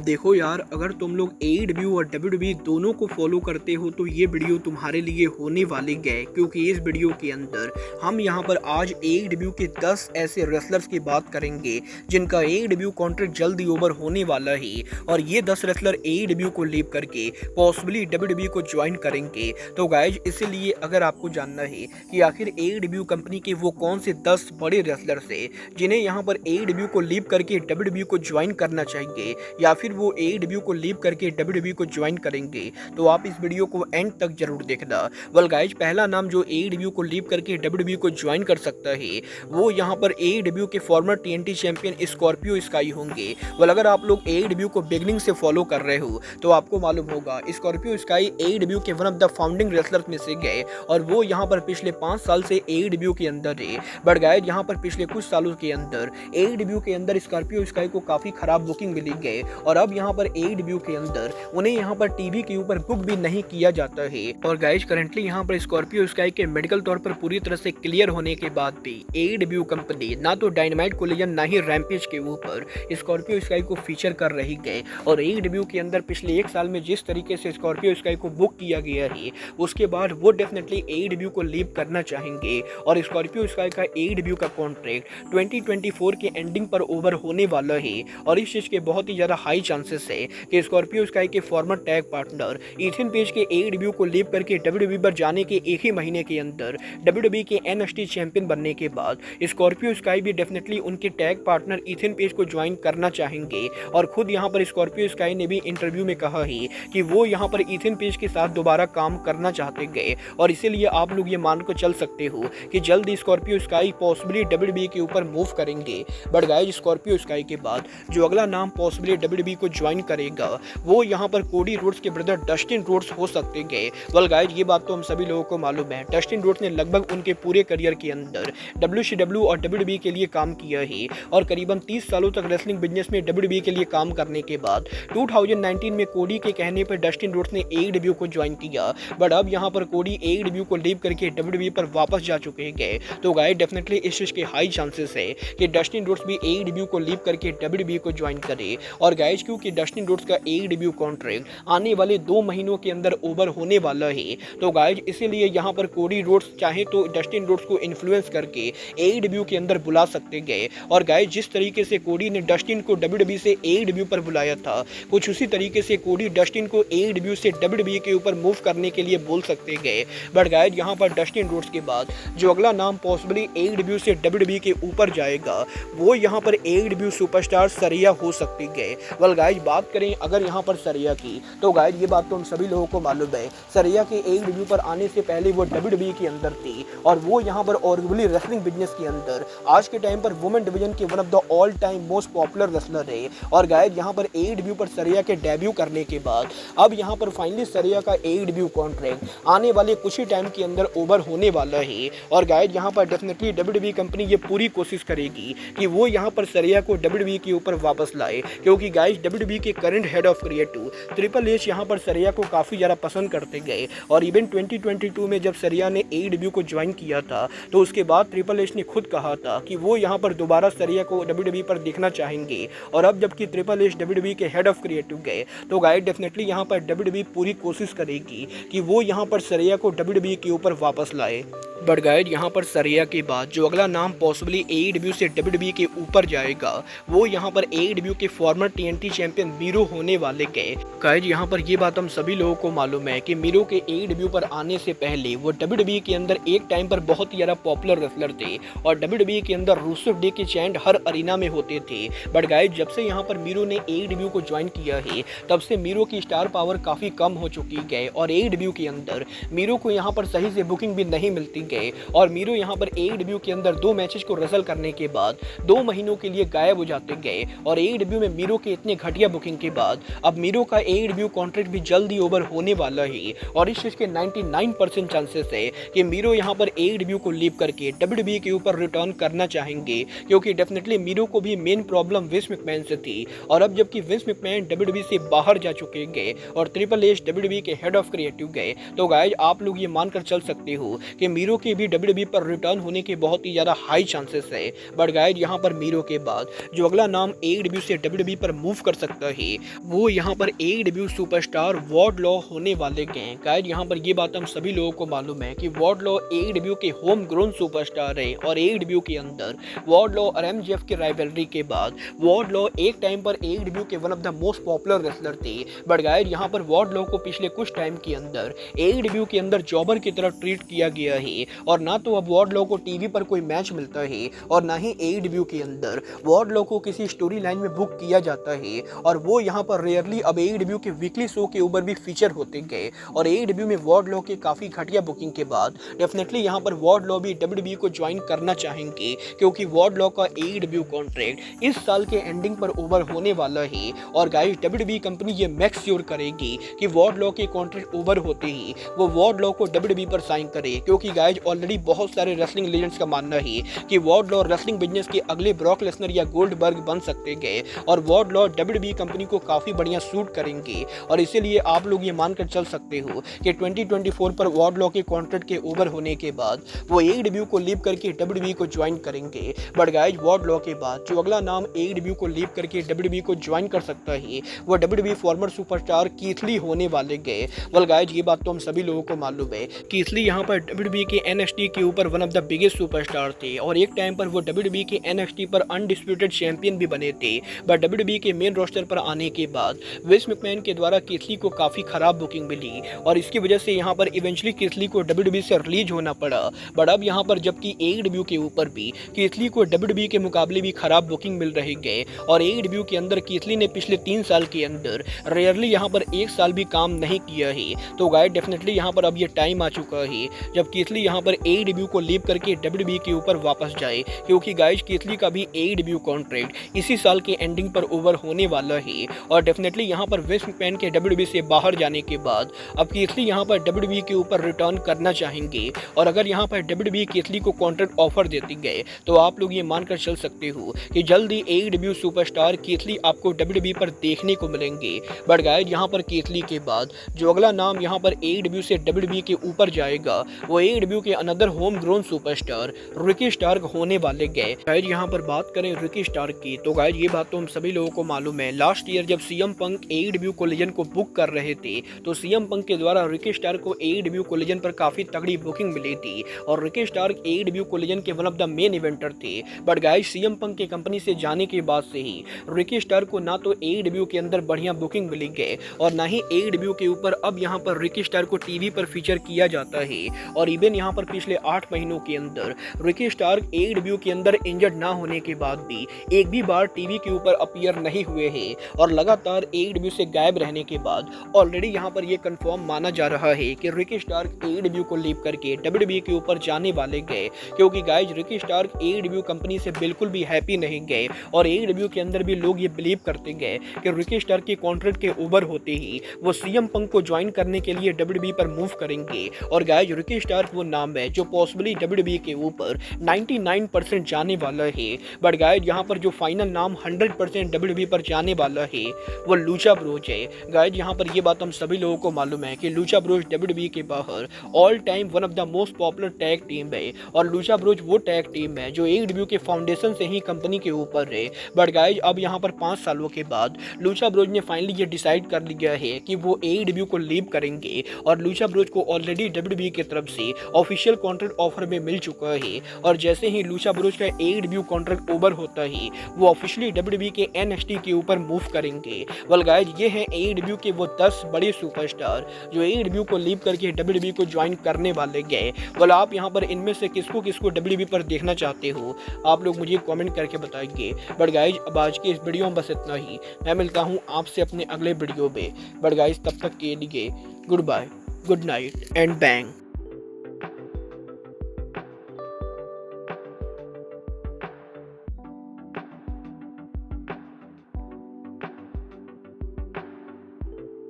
देखो यार, अगर तुम लोग एडब्ल्यू और डब्ल्यूडब्ल्यूई दोनों को फॉलो करते हो तो ये वीडियो तुम्हारे लिए होने वाली है, क्योंकि इस वीडियो के अंदर हम यहाँ पर आज एडब्ल्यू के 10 ऐसे रेसलर्स की बात करेंगे जिनका एडब्ल्यू कॉन्ट्रैक्ट जल्दी ओवर होने वाला है और ये 10 रेसलर एडब्ल्यू को लीव करके पॉसिबली डब्ल्यूडब्ल्यूई को ज्वाइन करेंगे। तो गाइज, इसीलिए अगर आपको जानना है कि आखिर एडब्ल्यू कंपनी के वो कौन से 10 बड़े रेसलर्स है जिन्हें यहाँ पर एडब्ल्यू को लीव करके डब्ल्यूडब्ल्यूई को ज्वाइन करना चाहिए या फिर वो एडब्ल्यू को लीव करके डब्ल्यूडब्ल्यूई को ज्वाइन करेंगे, तो आप इस वीडियो को एंड तक जरूर देखना। वेल गाइज, पहला नाम जो एडब्ल्यू को लीव करके डब्ल्यूडब्ल्यूई को ज्वाइन कर सकता है वो यहाँ पर एडब्ल्यू के farmer TNT champion Scorpio sky होंगे। वेल, अगर आप लोग एडब्ल्यू को बिगनिंग से फॉलो कर रहे हो तो आपको मालूम होगा स्कॉर्पियो स्काई एडब्ल्यू के one of the founding wrestlers में से गए और वो यहाँ पर पिछले 5 साल से एडब्ल्यू के अंदर है। बट गाइज, यहाँ पर पिछले कुछ सालों के अंदर एडब्ल्यू के अंदर स्कॉर्पियो स्काई को काफी खराब बुकिंग मिली गई और अब यहाँ पर एडब्ल्यू के अंदर उन्हें यहाँ पर टीवी के ऊपर बुक भी नहीं किया जाता है। और गाइज, करंटली यहाँ पर स्कॉर्पियो स्काई के मेडिकल तौर पर पूरी तरह से क्लियर होने के बाद भी एडब्ल्यू कंपनी ना तो डायनामाइट कोलिजन ना ही रैम्पेज के ऊपर स्कॉर्पियो स्काई को फीचर कर रही है और एडब्ल्यू के अंदर पिछले 1 साल में जिस तरीके से स्कॉर्पियो स्काई को बुक किया गया है उसके बाद वो डेफिनेटली एडब्ल्यू को लीव करना चाहेंगे और स्कॉर्पियो स्काई का एडब्ल्यू का कॉन्ट्रैक्ट 2024 के एंडिंग पर ओवर होने वाला है और इस चीज के बहुत ही ज्यादा हाई चांसेस है कि स्कॉर्पियो स्काई के फॉर्मर टैग पार्टनर इथिन पेज के एडब्ल्यू को लीव करके डब्ल्यूडब्ल्यूई पर जाने के एक ही महीने के अंदर डब्ल्यूडब्ल्यूई के एनएक्सटी चैंपियन बनने के बाद स्कॉर्पियो स्काई भी डेफिनेटली उनके टैग पार्टनर इथिन पेज को ज्वाइन करना चाहेंगे। और खुद यहाँ पर स्कॉर्पियो स्काई ने भी इंटरव्यू में कहा है कि वो यहाँ पर इथिन पेज के साथ दोबारा काम करना चाहते गए और इसीलिए आप लोग ये मान कर चल सकते हो कि जल्द स्कॉर्पियो स्काई पॉसिबली डब्ल्यूडब्ल्यूई के ऊपर मूव करेंगे। बट गाइस, स्कॉर्पियो स्काई के बाद जो अगला नाम पॉसिबली डब्ल्यूडब्ल्यूई को ज्वाइन करेगा वो यहाँ पर कोडी रोड्स के ब्रदर डस्टिन रोड्स हो सकते गए। वेल गाइस, ये बात तो हम सभी लोगों को मालूम है। डस्टिन रोड्स ने लगभग उनके पूरे करियर के अंदर WCW और WWE के लिए काम किया है और करीबन 30 सालों तक रेसलिंग बिजनेस में WWE के लिए काम करने के बाद 2019 में कोडी के कहने पर डस्टिन रोड्स ने AEW को ज्वाइन किया। बट अब यहाँ पर कोडी AEW को लीव करके WWE पर वापस जा चुके हैं। तो गाइस, डेफिनेटली इस चीज के हाई चांसेस है कि डस्टिन रोड्स भी AEW को लीव करके WWE को ज्वाइन करे। और गाइस, क्योंकि डस्टिन रोड्स का AEW कॉन्ट्रैक्ट आने वाले 2 महीनों के अंदर ओवर होने वाला है, तो गाइस इसीलिए यहाँ पर कोडी रोड्स चाहे तो डस्टिन रोड्स को इन्फ्लुएंस करके AEW के अंदर बुला सकते गए। और गाइस, जिस तरीके से कोडी ने डस्टिन को WWE से AEW पर बुलाया था, कुछ उसी तरीके से कोडी डस्टिन को AEW से WWE के ऊपर मूव करने के लिए बोल सकते गए। बट गाइस, यहाँ पर डस्टिन रोड्स के बाद जो अगला नाम पॉसिबली AEW से WWE के ऊपर जाएगा वो यहाँ पर AEW सुपरस्टार सरिया हो सकती है। वेल गाइस, बात करें अगर यहाँ पर सरिया की, तो गाइस ये बात तो हम सभी लोगों को मालूम है, सरिया के AEW पर आने से पहले वो WWE के अंदर थी और वो यहाँ पर ऑर्गुली रेसलिंग बिजनेस के अंदर आज के टाइम पर वुमेन डिवीजन के one of the all time most popular wrestler है। और गाइस, यहाँ पर AEW पर सरिया के डेब्यू करने के बाद अब यहाँ पर फाइनली सरिया का AEW कॉन्ट्रैक्ट आने वाले कुछ ही टाइम के अंदर ओवर होने वाला है। और गाइस, यहाँ पर डेफिनेटली WWE कंपनी ये पूरी कोशिश करेगी कि वो यहाँ पर सरिया को WWE के ऊपर वापस लाए, क्योंकि गाइस WWE के current head of creative triple H यहाँ पर सरिया को काफी ज्यादा पसंद करते गए। और इवन 2022 में जब सरिया ने AEW को ज्वाइन किया था तो उसके बाद ट्रिपल एच ने खुद कहा था कि वो यहाँ पर दोबारा सरिया को WWE पर देखना चाहेंगे। और अब जबकि ट्रिपल एच WWE के हेड ऑफ क्रिएटिव गए तो गाइस डेफिनेटली यहाँ पर WWE पूरी कोशिश करेगी कि वो यहाँ पर सरिया को WWE के ऊपर वापस लाए। बट गाइस, यहाँ पर सरिया के बाद जो अगला नाम पॉसिबली AEW से WWE के ऊपर जाएगा वो यहाँ पर AEW के फॉर्मर TNT चैंपियन मीरो होने वाले गए। गाइस, यहाँ पर ये बात हम सभी लोगों को मालूम है कि मीरो के AEW पर आने से पहले वो WWE के अंदर एक टाइम पर बहुत ही ज्यादा पॉपुलर रेसलर थे और WWE के अंदर रूसेफ डे के चैंट हर अरीना में होते थे। बट गाइस, जब से यहाँ पर मीरो ने AEW को ज्वाइन किया है तब से मीरो की स्टार पावर काफी कम हो चुकी है और AEW के अंदर मीरो को यहाँ पर सही से बुकिंग भी नहीं मिलती गए और मीरो यहाँ पर AEW के अंदर 2 मैचेस को रेसल करने के बाद 2 महीनों के लिए गायब हो जाते गए। और AEW में मीरो के इतने घटिया बुकिंग के बाद अब मीरो का AEW कॉन्ट्रैक्ट भी जल्दी ओवर होने वाला है और इस चीज के 99% चांसेस है कि मीरो यहाँ पर AEW को लीव करके WWE के ऊपर रिटर्न करना चाहेंगे, क्योंकि डेफिनेटली मीरो को भी मेन प्रॉब्लम विंस मैकमैन से थी और अब जबकि विंस मैकमैन WWE से बाहर जा चुके गए और ट्रिपल एच WWE के हेड ऑफ क्रिएटिव गए, तो गाइस आप लोग ये मानकर चल सकते हो कि मीरो के भी WWE पर रिटर्न होने के बहुत ही ज्यादा हाई चांसेस है। बट गाइस, यहाँ पर मीरो के बाद जो अगला नाम AEW से WWE पर मूव कर कर सकता है वो यहाँ पर AEW सुपरस्टार वार्डलॉ होने वाले गए। गाइज यहाँ पर ये बात हम सभी लोगों को मालूम है कि वार्डलॉ AEW के होम ग्रोन सुपरस्टार है और AEW के अंदर वार्डलॉ और MJF की राइवलरी के बाद वार्डलॉ एक टाइम पर AEW के one of the most popular wrestler थे। बट गाइज यहाँ पर वार्डलॉ को पिछले कुछ टाइम के अंदर AEW के अंदर जॉबर की तरह ट्रीट किया गया है और ना तो अब वार्डलॉ को टीवी पर कोई मैच मिलता है और ना ही AEW के अंदर वार्डलॉ को किसी स्टोरी लाइन में बुक किया जाता है और वो यहाँ पर रेयरली अब AEW के वीकली शो के ऊपर भी फीचर होते गए और AEW में वार्डलॉ के काफ़ी घटिया बुकिंग के बाद डेफिनेटली यहाँ पर वार्डलॉ भी WWE को ज्वाइन करना चाहेंगे क्योंकि वार्डलॉ का AEW कॉन्ट्रैक्ट इस साल के एंडिंग पर ओवर होने वाला है और गाइस WWE कंपनी ये मेक श्योर करेगी कि वार्डलॉ के कॉन्ट्रैक्ट ओवर होते ही वो वार्डलॉ को WWE पर साइन करे क्योंकि गाइस ऑलरेडी बहुत सारे रेसलिंग लीजेंड्स का मानना है कि वार्डलॉ रेसलिंग बिजनेस के अगले ब्रॉक लेसनर या गोल्डबर्ग बन सकते गए और वार्डलॉ WWE कंपनी को काफ़ी बढ़िया सूट करेंगे और इसीलिए आप लोग ये मानकर चल सकते हो कि 2024 पर वार्डलॉ के कॉन्ट्रैक्ट के ओवर होने के बाद वो AEW को लीव करके WWE को ज्वाइन करेंगे। बट गाइस वार्डलॉ के बाद जो अगला नाम AEW को लीव करके WWE को ज्वाइन कर सकता है वो WWE former superstar Keith Lee होने वाले गए। वेल गाइस ये बात तो हम सभी लोगों को मालूम है। कीथ ली यहाँ पर WWE के NXT के ऊपर one of the biggest superstar थे और एक टाइम पर वो WWE के NXT पर अनडिस्प्यूटेड चैंपियन भी बने थे। बट WWE के मेन रोस्टर पर आने के बाद विंस मैकमैन के द्वारा कीथ ली को काफ़ी खराब बुकिंग मिली और इसकी वजह से यहाँ पर इवेंचुअली कीथ ली को WWE से रिलीज होना पड़ा। बट अब यहाँ पर जबकि AEW के ऊपर भी कीथ ली को WWE के मुकाबले भी खराब बुकिंग मिल रही गए और AEW के अंदर कीथ ली ने पिछले 3 साल के अंदर रेयरली यहाँ पर 1 साल भी काम नहीं किया है। तो गाइस डेफिनेटली यहाँ पर अब ये टाइम आ चुका है जब कीथ ली यहाँ पर AEW को लीव करके WWE के ऊपर वापस जाए क्योंकि गाइस कीथ ली का भी AEW कॉन्ट्रैक्ट इसी साल के एंडिंग पर ओवर होने वाला है और डेफिनेटली यहाँ पर विंस मैकमैन के WWE से बाहर जाने के बाद अब कीथ ली यहाँ पर WWE के ऊपर रिटर्न करना चाहेंगे और अगर यहाँ पर WWE कीथ ली को कॉन्ट्रैक्ट ऑफर देती गए तो आप लोग ये मानकर चल सकते हो कि जल्दी AEW सुपरस्टार कीथ ली आपको WWE पर देखने को मिलेंगे। बट गाइस यहाँ पर कीथ ली के बाद जो अगला नाम यहाँ पर AEW से WWE के ऊपर जाएगा वो AEW के another home grown superstar Ricky Starks होने वाले गए। गाइस यहाँ पर बात करें रिकी स्टार्क की तो गाइस ये बात तो हम सभी लोगों को मालूम है। लास्ट ईयर जब CM पंक AEW कोलिजन को बुक कर रहे थे तो CM पंक के द्वारा रिकी स्टार्क को AEW कोलिजन पर काफी तगड़ी बुकिंग मिली थी और रिकी स्टार्क AEW कोलिजन के one of the main Evander थे। बट गाइस CM पंक के कंपनी से जाने के बाद से ही रिकी स्टार्क को ना तो AEW के अंदर बढ़िया बुकिंग मिली गई और ना ही AEW के ऊपर अब यहाँ पर रिकी स्टार्क को टीवी पर फीचर किया जाता है और इवन यहाँ पर पिछले 8 महीनों के अंदर रिकी स्टार्क AEW के अंदर इंजर्ड ना होने के बाद भी एक भी बार टीवी के ऊपर अपीयर नहीं हुए हैं और लगातार AEW से गायब रहने के बाद ऑलरेडी यहाँ पर ये कंफर्म माना जा रहा है कि रिकी स्टार्क AEW को लीव करके WWE के ऊपर जाने वाले गए क्योंकि guys Ricky Starks AEW company से बिल्कुल भी हैप्पी नहीं गए और AEW के अंदर भी लोग ये बिलीव करते गए कि रिकी स्टार्क के कॉन्ट्रैक्ट के ओवर होते ही वो CM पंक को ज्वाइन करने के लिए WWE पर मूव करेंगे और गाइज रिकी स्टार्क वो नाम है जो पॉसिबली WWE के ऊपर 99% जाने वाला है। बट गाइज यहाँ पर जो फाइनल नाम 100% WWE पर जाने वाला है वो लूचा ब्रोज है। गाइज यहाँ पर ये बात हम सभी लोगों को मालूम है कि लूचा ब्रोज WWE के बाहर all time one of the most popular tag team है और लूचा ब्रोज वो टैग टीम है जो AEW के फाउंडेशन से ही कंपनी के ऊपर है। बट गाइज अब यहाँ पर 5 सालों के बाद लूचा ब्रोज ने फाइनली ये डिसाइड कर लिया है कि वो AEW को लीव करेंगे और लूचा ब्रोज को ऑलरेडी WWE की तरफ से ऑफिशियल कॉन्ट्रैक्ट ऑफर में मिल चुका है और जैसे ही लूचा ब्रोज का AEW कॉन्ट्रैक्ट ओवर होता है वो ऑफिशियली WWE के NXT के ऊपर मूव करेंगे। वेल गाइज ये है AEW के वो 10 बड़े सुपरस्टार जो AEW को लीव करके WWE को ज्वाइन करने वाले गए। वेल आप यहाँ पर इनमें से किसको WWE पर देखना चाहते हो आप लोग मुझे कमेंट करके बताइए। बट गाइज अब आज के इस वीडियो में बस इतना ही। मैं मिलता हूँ आपसे अपने अगले वीडियो में। बट गाइज तब तक के लिए good bye, good night and bang.